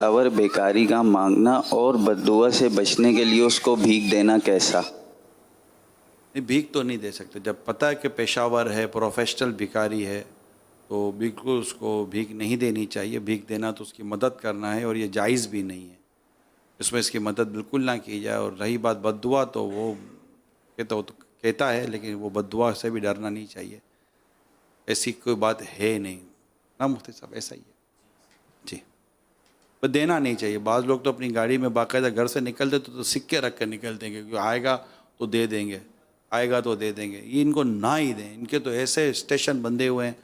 और बेकारी का मांगना और बद्दुआ से बचने के लिए उसको भीख देना कैसा? नहीं, भीख तो नहीं दे सकते। जब पता है कि पेशावर है, प्रोफेशनल भिखारी है, तो बिल्कुल उसको भीख नहीं देनी चाहिए। भीख देना तो उसकी मदद करना है और ये जायज़ भी नहीं है। इसमें इसकी मदद बिल्कुल ना की जाए। और रही बात बद्दुआ, तो वो कहता है, लेकिन वो बद्दुआ से भी डरना नहीं चाहिए। ऐसी कोई बात है नहीं ना मुफ्ती साहब, ऐसा ही है जी। पर देना नहीं चाहिए। बाज़ लोग तो अपनी गाड़ी में बाकायदा घर से निकलते तो सिक्के रख कर निकलते हैं, क्योंकि आएगा तो दे देंगे, आएगा तो दे देंगे। ये इनको ना ही दें। इनके तो ऐसे स्टेशन बंधे हुए हैं।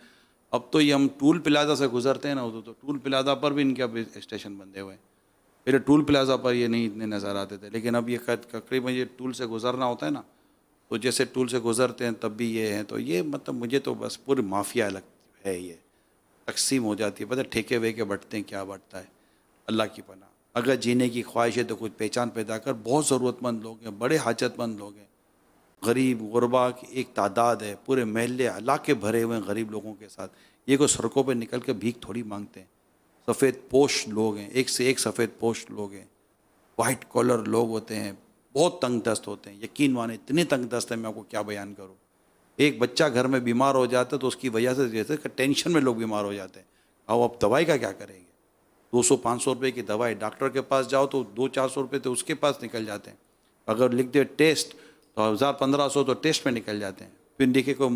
अब तो ये हम टूल प्लाजा से गुजरते हैं ना, तो टूल प्लाजा पर भी इनके अब स्टेशन बंधे हुए हैं। पहले टूल प्लाजा पर ये नहीं इतने नज़र आते थे, लेकिन अब ये तकरीबन ये टूल से गुजरना होता है ना, तो जैसे टूल से गुजरते हैं तब भी ये हैं। तो ये मतलब मुझे तो बस पूरी माफिया लगती है। ये तकसीम हो जाती है, पता ठेके वेके बंटते हैं, क्या बंटता है। अल्लाह की पनाह। अगर जीने की ख्वाहिश है तो कुछ पहचान पैदा कर। बहुत ज़रूरतमंद लोग हैं, बड़े हाजतमंद लोग हैं। गरीब गुरबा की एक तादाद है, पूरे महल्ले इलाके भरे हुए हैं गरीब लोगों के साथ। ये कोई सड़कों पे निकल के भीख थोड़ी मांगते हैं। सफ़ेद पोश लोग हैं, एक से एक सफ़ेद पोश लोग हैं, वाइट कॉलर लोग होते हैं, बहुत तंग दस्त होते हैं। यकीन माने इतने तंग दस्त है, मैं आपको क्या बयान करूँ। एक बच्चा घर में बीमार हो जाता है तो उसकी वजह से जैसे टेंशन में लोग बीमार हो जाते हैं। अब दवाई का क्या करेंगे? 200-500 रुपये की दवाई, डॉक्टर के पास जाओ तो 200-400 रुपये तो उसके पास निकल जाते हैं। अगर लिख दे टेस्ट तो 1000-1500 तो टेस्ट में निकल जाते हैं। फिर देखे को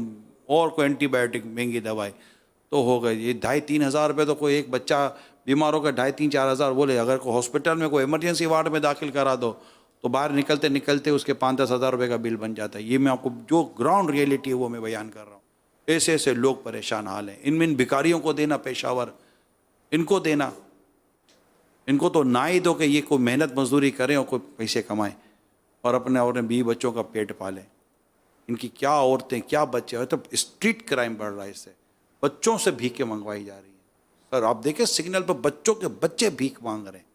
और कोई एंटीबायोटिक महंगी दवाई तो हो गई। ये 2,500-3 हज़ार रुपये तो कोई एक बच्चा बीमार होकर 2,500-4 हज़ार बोले। अगर कोई हॉस्पिटल में कोई इमरजेंसी वार्ड में दाखिल करा दो तो बाहर निकलते निकलते उसके 5-10 हज़ार रुपये का बिल बन जाता है। ये मैं आपको जो ग्राउंड रियलिटी है वो मैं बयान कर रहा हूँ। ऐसे ऐसे लोग परेशान हाल हैं। इनमें इन भिखारियों को देना, पेशावर इनको देना, इनको तो ना ही दो कि ये कोई मेहनत मजदूरी करें और कोई पैसे कमाएं और अपने बीवी बच्चों का पेट पालें। इनकी क्या औरतें, क्या बच्चे, तो स्ट्रीट क्राइम बढ़ रहा है। इससे बच्चों से भीखें मंगवाई जा रही हैं। सर आप देखें सिग्नल पर बच्चों के बच्चे भीख मांग रहे हैं।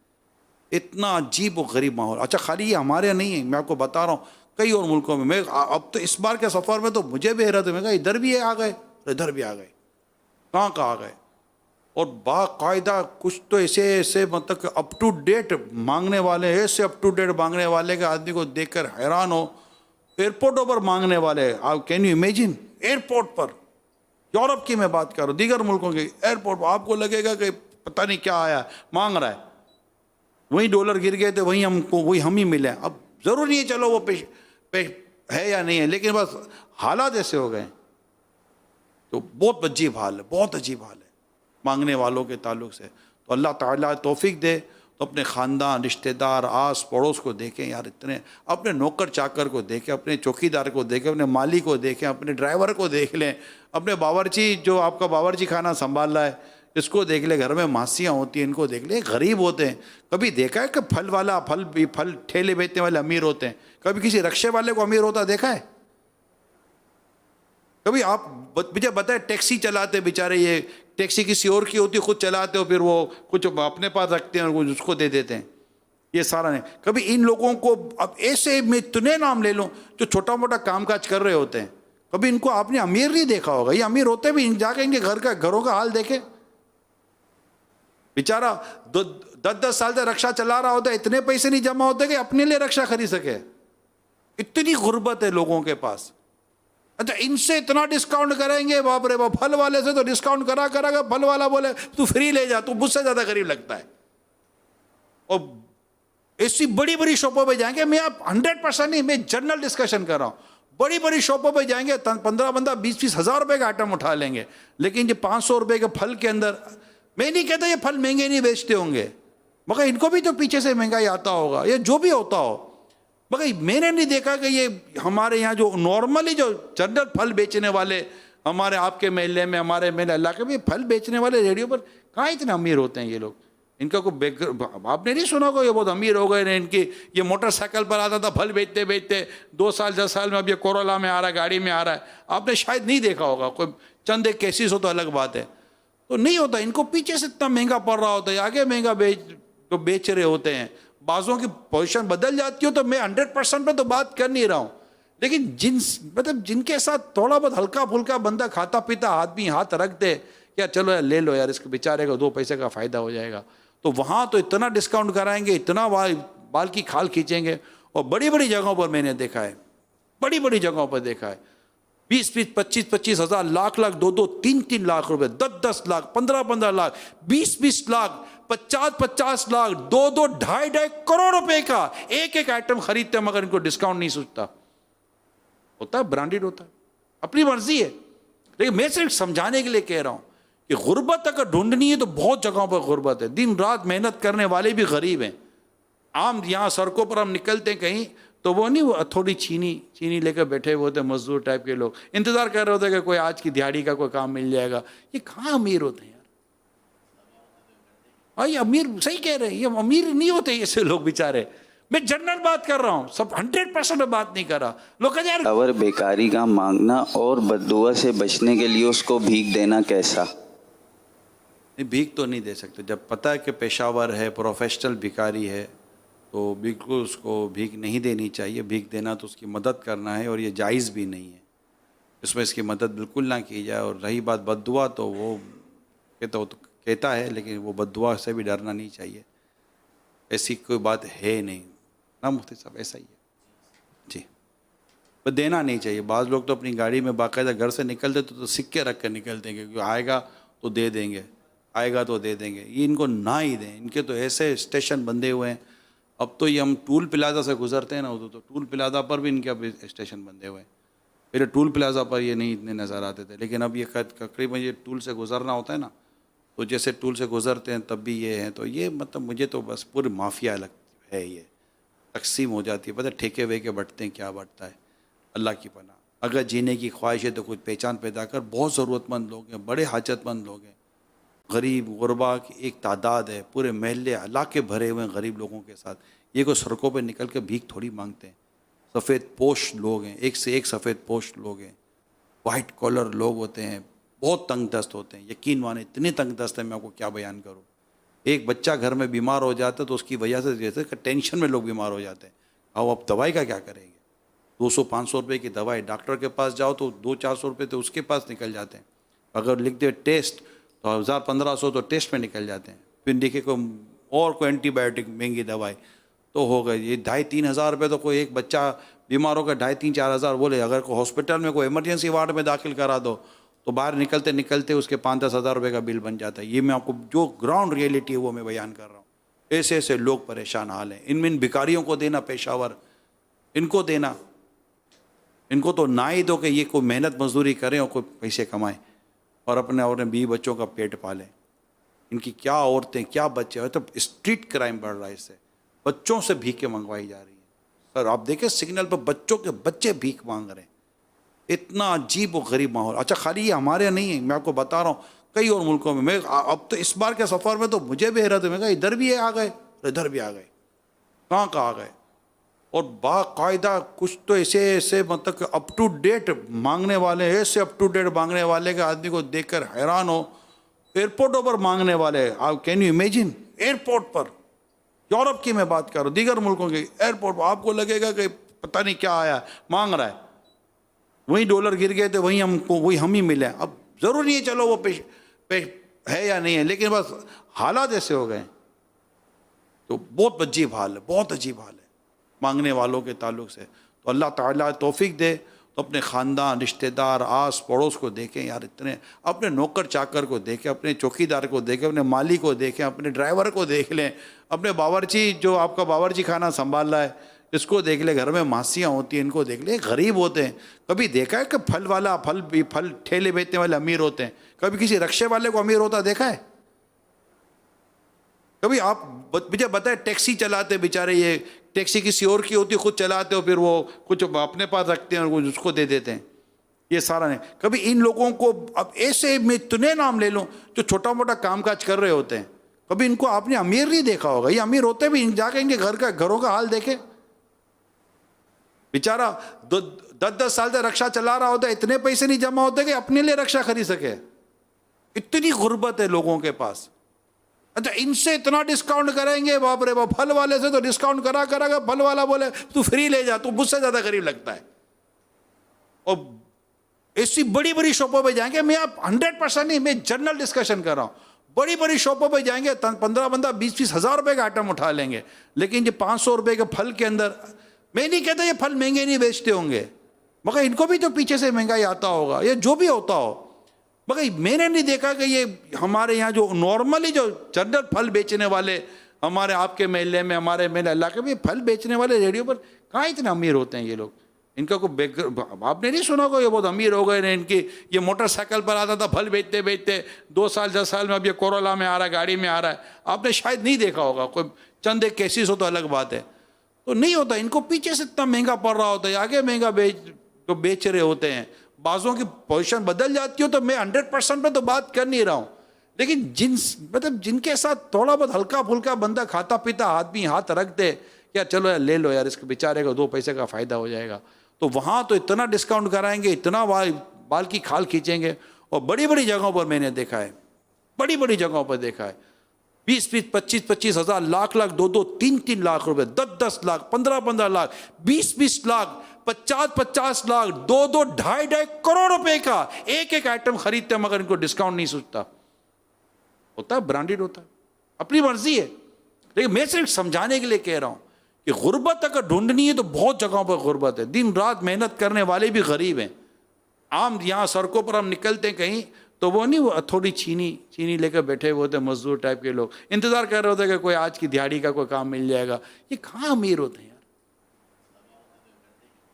इतना अजीब और गरीब माहौल। अच्छा खाली ये हमारे यहाँ नहीं है, मैं आपको बता रहा हूँ कई और मुल्कों में। मैं अब तो इस बार के सफ़र में तो मुझे भी हैरत है। मैं कहा इधर भी आ गए, इधर भी आ गए, कहाँ आ गए। और बाकायदा कुछ तो ऐसे ऐसे मतलब अप टू डेट मांगने वाले, ऐसे अप टू डेट मांगने वाले के आदमी को देखकर हैरान हो। एयरपोर्टों पर मांगने वाले, आप कैन यू इमेजिन, एयरपोर्ट पर, यूरोप की मैं बात कर रहा हूँ, दीगर मुल्कों के एयरपोर्ट पर आपको लगेगा कि पता नहीं क्या आया मांग रहा है। वहीं डॉलर गिर गए थे, वहीं हम ही मिले। अब ज़रूर नहीं है चलो वो पे है या नहीं है, लेकिन बस हालात ऐसे हो गए। तो बहुत अजीब हाल है, बहुत अजीब हाल है मांगने वालों के ताल्लुक से। तो अल्लाह ताला तौफीक दे तो अपने ख़ानदान, रिश्तेदार, आस पड़ोस को देखें यार। इतने अपने नौकर चाकर को देखें, अपने चौकीदार को देखें, अपने माली को देखें, अपने ड्राइवर को देख लें, अपने बावर्ची जो आपका बावर्ची खाना संभाल रहा है इसको देख ले, घर में मासियाँ होती हैं इनको देख ले। गरीब होते हैं। कभी देखा है कि फल वाला फल ठेले बेचने वाले अमीर होते हैं? कभी किसी रक्शे वाले को अमीर होता देखा है? कभी आप मुझे बताए टैक्सी चलाते बेचारे, ये टैक्सी किसी और की होती है, खुद चलाते हो, फिर वो कुछ अपने पास रखते हैं और कुछ उसको दे देते हैं। ये सारा नहीं। कभी इन लोगों को, अब ऐसे मैं इतने नाम ले लूँ जो छोटा मोटा कामकाज कर रहे होते हैं, कभी इनको आपने अमीर नहीं देखा होगा। ये अमीर होते भी, जाके इनके घरों का हाल देखे। बेचारा 10-10 साल से रक्षा चला रहा होता है, इतने पैसे नहीं जमा होते कि अपने लिए रक्षा खरीद सके। इतनी गुर्बत है लोगों के पास। अच्छा इनसे इतना डिस्काउंट करेंगे, बाप रे बाप। फल वाले से तो डिस्काउंट करा कर फल वाला बोले तू फ्री ले जा, तू मुझसे ज्यादा गरीब लगता है। और ऐसी बड़ी बड़ी शॉपों पे जाएंगे, मैं आप 100% नहीं, मैं जनरल डिस्कशन कर रहा हूं। बड़ी बड़ी शॉपों पे जाएंगे, 15 बंदा 20-20 हज़ार रुपए का आइटम उठा लेंगे, लेकिन ये 500 रुपए के फल के अंदर, मैं नहीं कहता ये फल महंगे नहीं बेचते होंगे, मगर इनको भी तो पीछे से महंगाई आता होगा, या जो भी होता हो। मगर मैंने नहीं देखा कि ये हमारे यहाँ जो नॉर्मली जो जनरल फल बेचने वाले हमारे आपके महल्ले में, हमारे मेरे इलाके में फल बेचने वाले रेडियो पर कहाँ इतने अमीर होते हैं ये लोग। इनका कोई आपने नहीं सुना को ये बहुत अमीर हो गए। इनकी ये मोटरसाइकिल पर आता था फल बेचते बेचते 2 साल 10 साल में, अब ये कोरोला में आ रहा है, गाड़ी में आ रहा है। आपने शायद नहीं देखा होगा, कोई चंद एक केसेस हो तो अलग बात है। तो नहीं होता, इनको पीछे से इतना महंगा पड़ रहा होता है, आगे महंगा बेच रहे होते हैं। बाज़ों की पोजीशन बदल जाती हो तो मैं 100% पे तो बात कर नहीं रहा हूँ, लेकिन जिनके साथ थोड़ा बहुत हल्का फुल्का बंदा खाता पीता आदमी हाथ रख दे, क्या चलो यार ले लो यार, इसके बेचारे को 2 पैसे का फ़ायदा हो जाएगा, तो वहाँ तो इतना डिस्काउंट कराएंगे, इतना बाल की खाल खींचेंगे। और बड़ी बड़ी जगहों पर मैंने देखा है, बड़ी बड़ी जगहों पर देखा है 20-20, 25-25 हजार, लाख 2-2, 3-3 लाख रुपए, 10-10 लाख, 15-15 लाख, 20-20 लाख, 50-50 लाख, 2-2, 2.5 करोड़ रुपए का एक एक आइटम खरीदते हैं, मगर इनको डिस्काउंट नहीं सूझता। होता है ब्रांडेड, होता है, अपनी मर्जी है। लेकिन मैं सिर्फ समझाने के लिए कह रहा हूं कि गुर्बत अगर ढूंढनी है तो बहुत जगहों पर गुर्बत है। दिन रात मेहनत करने वाले भी गरीब हैं। आम यहाँ सड़कों पर हम निकलते हैं कहीं तो वो नहीं, वो थोड़ी चीनी लेकर बैठे हुए होते मजदूर टाइप के लोग, इंतजार कर रहे होते कि कोई आज की दिहाड़ी का कोई काम मिल जाएगा। ये कहाँ अमीर होते हैं यार? हाँ, ये अमीर सही कह रहे हैं, ये अमीर नहीं होते ऐसे लोग बेचारे। मैं जनरल बात कर रहा हूँ, सब 100% में बात नहीं कर रहा। लोग कहते यार और बेकारी का मांगना और बद्दुआ से बचने के लिए उसको भीख देना कैसा? नहीं, भीख तो नहीं दे सकते। जब पता है कि पेशावर है, प्रोफेशनल भिखारी है, तो बिल्कुल उसको भीख नहीं देनी चाहिए। भीख देना तो उसकी मदद करना है, और ये जायज़ भी नहीं है। इसमें इसकी मदद बिल्कुल ना की जाए। और रही बात बद्दुआ, तो वो कहता है, लेकिन वो बद्दुआ से भी डरना नहीं चाहिए। ऐसी कोई बात है नहीं ना मुफ्ती साहब, ऐसा ही है जी। पर देना नहीं चाहिए। बाज़ लोग तो अपनी गाड़ी में बाकायदा घर से निकलते तो सिक्के रख कर निकलते हैं, क्योंकि आएगा तो दे देंगे, आएगा तो दे देंगे। ये इनको ना ही दें। इनके तो ऐसे स्टेशन बंधे हुए हैं। अब तो ये हम टूल प्लाजा से गुजरते हैं ना, तो टूल प्लाजा पर भी इनके अब स्टेशन बंधे हुए हैं। पहले टूल प्लाजा पर ये नहीं इतने नज़र आते थे, लेकिन अब ये तकरीबन ये टूल से गुजरना होता है ना, तो जैसे टूल से गुजरते हैं तब भी ये हैं। तो ये मतलब मुझे तो बस पूरी माफिया लगती है। ये तकसीम हो जाती है, पता है ठेके वेके बंटते हैं, क्या बंटता है, अल्लाह की पनाह। अगर जीने की ख्वाहिश है तो कुछ पहचान पैदा कर। बहुत ज़रूरतमंद लोग हैं, बड़े हाजतमंद लोग हैं, गरीब गुरबा की एक तादाद है, पूरे महल्ले इलाके भरे हुए हैं गरीब लोगों के साथ। ये कोई सड़कों पे निकल के भीख थोड़ी मांगते हैं। सफ़ेद पोश लोग हैं, एक से एक सफ़ेद पोश लोग हैं, वाइट कॉलर लोग होते हैं, बहुत तंग दस्त होते हैं। यकीन माने इतने तंग दस्त हैं, मैं आपको क्या बयान करूँ। एक बच्चा घर में बीमार हो जाता है तो उसकी वजह से जैसे टेंशन में लोग बीमार हो जाते हैं। अब दवाई का क्या करेंगे? 200-500 रुपये की दवाई, डॉक्टर के पास जाओ तो 200-400 रुपये तो उसके पास निकल जाते हैं। अगर लिख दे टेस्ट तो 1000-1500 तो टेस्ट में निकल जाते हैं। फिर देखे कोई एंटीबायोटिक महंगी दवाई तो हो गई। ये 2,500-3 हज़ार रुपये तो कोई एक बच्चा बीमार होकर 2,500-4 हज़ार बोले। अगर कोई हॉस्पिटल में कोई इमरजेंसी वार्ड में दाखिल करा दो तो बाहर निकलते निकलते उसके 5-10 हज़ार रुपये का बिल बन जाता है। ये मैं आपको जो ग्राउंड रियलिटी है वो मैं बयान कर रहा हूँ। ऐसे ऐसे लोग परेशान हाल हैं। इन भिखारियों को देना, पेशावर इनको देना, इनको तो ना ही दो कि ये कोई मेहनत मजदूरी करें और कोई पैसे कमाएं और अपने बीवी बच्चों का पेट पालें। इनकी क्या औरतें क्या बच्चे, तो स्ट्रीट क्राइम बढ़ रहा है। इससे बच्चों से भीखें मंगवाई जा रही हैं। सर आप देखें सिग्नल पर बच्चों के बच्चे भीख मांग रहे हैं। इतना अजीब और गरीब माहौल। अच्छा खाली ये हमारे नहीं है, मैं आपको बता रहा हूँ कई और मुल्कों में। मैं अब तो इस बार के सफ़र में तो मुझे भी हैरत है। मैं कहा इधर भी आ गए, इधर भी आ गए, कहाँ आ गए। और बाकायदा कुछ तो ऐसे मतलब अप टू डेट मांगने वाले, ऐसे अप टू डेट मांगने वाले के आदमी को देखकर हैरान हो। एयरपोर्टों पर मांगने वाले, आप कैन यू इमेजिन, एयरपोर्ट पर, यूरोप की मैं बात कर रहा हूँ, दीगर मुल्कों के एयरपोर्ट पर आपको लगेगा कि पता नहीं क्या आया मांग रहा है। वहीं डॉलर गिर गए थे, वहीं हम ही मिले। अब ज़रूर नहीं है चलो वो पेश है या नहीं है, लेकिन बस हालात ऐसे हो गए। तो बहुत अजीब हाल है, बहुत अजीब हाल है मांगने वालों के ताल्लुक से। तो अल्लाह ताला तौफीक दे तो अपने ख़ानदान, रिश्तेदार, आस पड़ोस को देखें यार। इतने अपने नौकर चाकर को देखें, अपने चौकीदार को देखें, अपने माली को देखें, अपने ड्राइवर को देख लें, अपने बावर्ची जो आपका बावर्ची खाना संभाल रहा है इसको देख ले। घर में मासियाँ होती हैं इनको देख ले, गरीब होते हैं। कभी देखा है कि फल ठेले बेचने वाले अमीर होते हैं? कभी किसी रक्शे वाले को अमीर होता देखा है? कभी आप मुझे बताए टैक्सी चलाते बेचारे, ये टैक्सी किसी और की होती है, खुद चलाते हो, फिर वो कुछ अपने पास रखते हैं और कुछ उसको दे देते हैं। ये सारा नहीं। कभी इन लोगों को, अब ऐसे मैं इतने नाम ले लूँ जो छोटा मोटा कामकाज कर रहे होते हैं, कभी इनको आपने अमीर नहीं देखा होगा। ये अमीर होते भी, जाके इनके घरों का हाल देखे। बेचारा 10-10 साल से रक्षा चला रहा होता है, इतने पैसे नहीं जमा होते कि अपने लिए रक्षा खरीद सके। इतनी गुर्बत है लोगों के पास। अच्छा इनसे इतना डिस्काउंट करेंगे, बाप रे बाप। फल वाले से तो डिस्काउंट करागा, फल वाला बोले तू फ्री ले जा, तू मुझसे ज्यादा गरीब लगता है। और ऐसी बड़ी बड़ी शॉपों पे जाएंगे, मैं आप 100% नहीं, मैं जनरल डिस्कशन कर रहा हूं। बड़ी बड़ी शॉपों पे जाएंगे 15 बंदा 20-20 हज़ार रुपये का आइटम उठा लेंगे, लेकिन ये 500 रुपये के फल के अंदर, मैं नहीं कहता ये फल महंगे नहीं बेचते होंगे, मगर इनको भी तो पीछे से महंगाई आता होगा, ये जो भी होता हो, मगर मैंने नहीं देखा कि ये हमारे यहाँ जो नॉर्मली जो जनरल फल बेचने वाले हमारे आपके महल्ले में, हमारे मेरे इलाके में फल बेचने वाले रेडियो पर कहाँ इतने अमीर होते हैं ये लोग। इनका कोई आपने नहीं सुना होगा ये बहुत अमीर हो गए ने, इनकी ये मोटरसाइकिल पर आता था फल बेचते बेचते 2 साल 10 साल में, अब ये कोरोला में आ रहा है, गाड़ी में आ रहा है, आपने शायद नहीं देखा होगा, कोई चंद एक केसेस हो तो अलग बात है। तो नहीं होता, इनको पीछे से इतना महंगा पड़ रहा होता है, आगे महंगा बेच रहे होते हैं, बाजों की पोजीशन बदल जाती हो। तो मैं 100% पे तो बात कर नहीं रहा हूँ, लेकिन मतलब जिनके साथ थोड़ा बहुत हल्का फुल्का बंदा खाता पीता आदमी हाथ रख दे, क्या चलो यार ले लो यार, इसके बेचारे को 2 पैसे का फायदा हो जाएगा, तो वहाँ तो इतना डिस्काउंट कराएंगे, इतना बाल की खाल खींचेंगे। और बड़ी बड़ी जगहों पर मैंने देखा है, बड़ी बड़ी जगहों पर देखा है 20-20, 25-25 हज़ार, लाख 2-2, 3-3 लाख रुपए, 10-10 लाख, 15-15 लाख, 20-20 लाख, 50-50 लाख, 2-2, 2.5 करोड़ रुपए का एक आइटम खरीदते हैं, मगर इनको डिस्काउंट नहीं सूझता। होता है ब्रांडेड, होता है, अपनी मर्जी है। लेकिन मैं सिर्फ समझाने के लिए कह रहा हूं कि गुर्बत अगर ढूंढनी है तो बहुत जगहों पर गुर्बत है, दिन रात मेहनत करने वाले भी गरीब हैं। आम यहाँ सड़कों पर हम निकलते हैं कहीं तो वो नहीं, वो थोड़ी चीनी लेकर बैठे हुए होते मजदूर टाइप के लोग, इंतजार कर रहे होते कि कोई आज की दिहाड़ी का कोई काम मिल जाएगा। ये कहाँ अमीर होते हैं यार?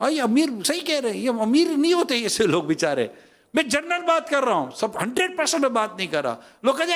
हाँ, ये अमीर सही कह रहे हैं, ये अमीर नहीं होते ऐसे लोग बेचारे। मैं जनरल बात कर रहा हूँ, सब 100% में बात नहीं कर रहा। लोग कहते हैं